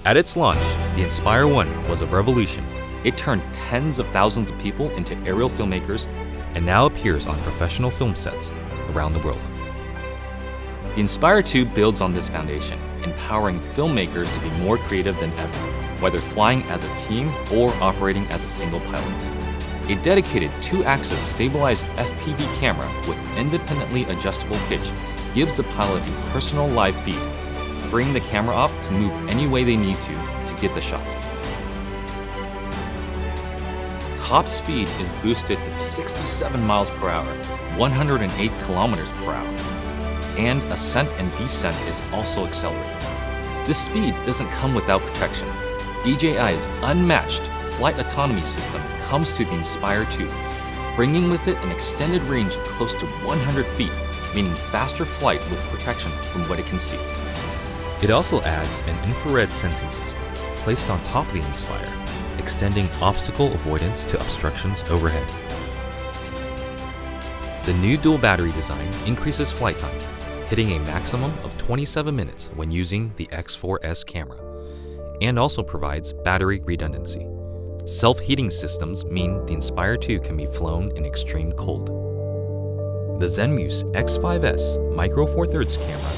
At its launch, the Inspire 1 was a revolution. It turned tens of thousands of people into aerial filmmakers and now appears on professional film sets around the world. The Inspire 2 builds on this foundation, empowering filmmakers to be more creative than ever, whether flying as a team or operating as a single pilot. A dedicated 2-axis stabilized FPV camera with independently adjustable pitch gives the pilot a personal live feed, freeing the camera op to move any way they need to get the shot. Top speed is boosted to 67 miles per hour, 108 kilometers per hour, and ascent and descent is also accelerated. This speed doesn't come without protection. DJI's unmatched flight autonomy system comes to the Inspire 2, bringing with it an extended range close to 100 feet, meaning faster flight with protection from what it can see. It also adds an infrared sensing system placed on top of the Inspire, extending obstacle avoidance to obstructions overhead. The new dual battery design increases flight time, hitting a maximum of 27 minutes when using the X4S camera, and also provides battery redundancy. Self-heating systems mean the Inspire 2 can be flown in extreme cold. The Zenmuse X5S Micro Four Thirds camera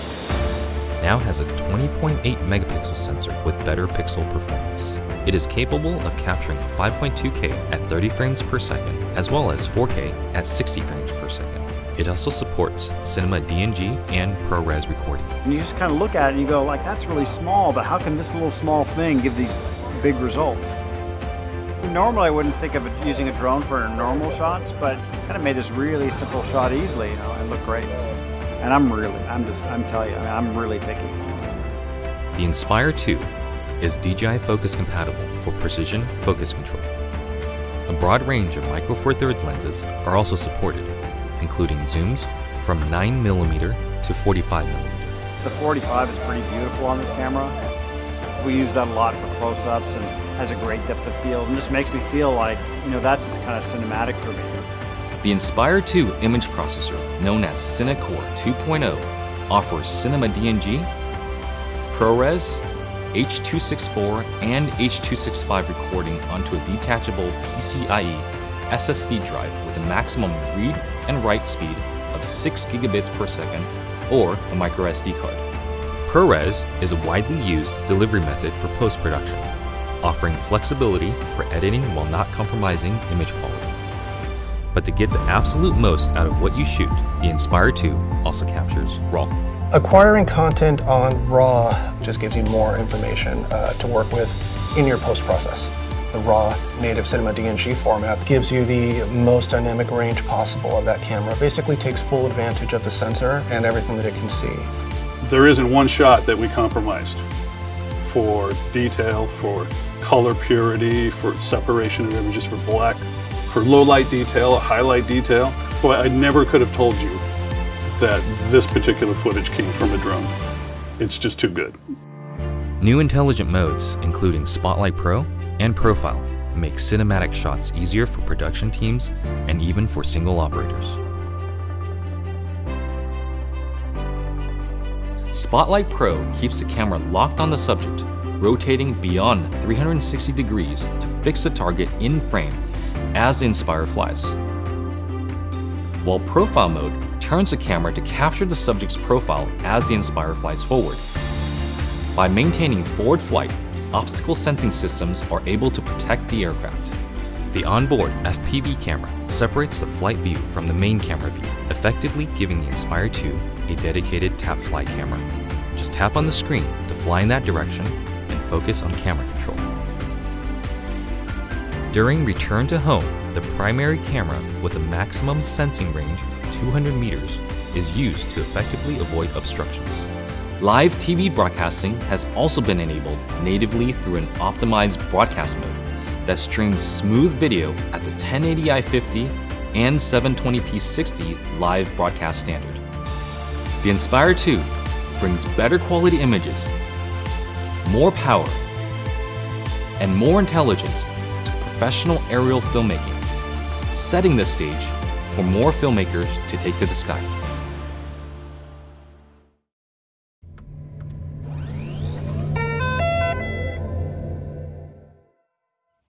now has a 20.8 megapixel sensor with better pixel performance. It is capable of capturing 5.2K at 30 frames per second, as well as 4K at 60 frames per second. It also supports Cinema DNG and ProRes recording. And you just kind of look at it and you go, like, that's really small, but how can this little small thing give these big results? Normally I wouldn't think of using a drone for normal shots, but kind of made this really simple shot easily, and looked great. And I'm telling you, I'm really picky. The Inspire 2 is DJI Focus compatible for precision focus control. A broad range of Micro Four Thirds lenses are also supported, including zooms from 9mm to 45mm. The 45 is pretty beautiful on this camera. We use that a lot for close-ups and has a great depth of field, and just makes me feel like, that's kind of cinematic for me. The Inspire 2 image processor, known as CineCore 2.0, offers Cinema DNG, ProRes, H.264, and H.265 recording onto a detachable PCIe SSD drive with a maximum read and write speed of 6 gigabits per second or a micro SD card. ProRes is a widely used delivery method for post-production, offering flexibility for editing while not compromising image quality. But to get the absolute most out of what you shoot, the Inspire 2 also captures RAW. Acquiring content on RAW just gives you more information to work with in your post-process. The RAW native Cinema DNG format gives you the most dynamic range possible of that camera. Basically takes full advantage of the sensor and everything that it can see. There isn't one shot that we compromised for detail, for color purity, for separation of images, for black, for low light detail, highlight detail. Boy, I never could have told you that this particular footage came from a drone. It's just too good. New intelligent modes, including Spotlight Pro and Profile, make cinematic shots easier for production teams and even for single operators. Spotlight Pro keeps the camera locked on the subject, rotating beyond 360 degrees to fix the target in frame as the Inspire flies. While Profile mode turns the camera to capture the subject's profile as the Inspire flies forward. By maintaining forward flight, obstacle sensing systems are able to protect the aircraft. The onboard FPV camera separates the flight view from the main camera view, effectively giving the Inspire 2 a dedicated tap fly camera. Just tap on the screen to fly in that direction and focus on camera control. During return to home, the primary camera with a maximum sensing range of 200 meters is used to effectively avoid obstructions. Live TV broadcasting has also been enabled natively through an optimized broadcast mode that streams smooth video at the 1080i 50 and 720p 60 live broadcast standard. The Inspire 2 brings better quality images, more power, and more intelligence to professional aerial filmmaking, setting the stage for more filmmakers to take to the sky.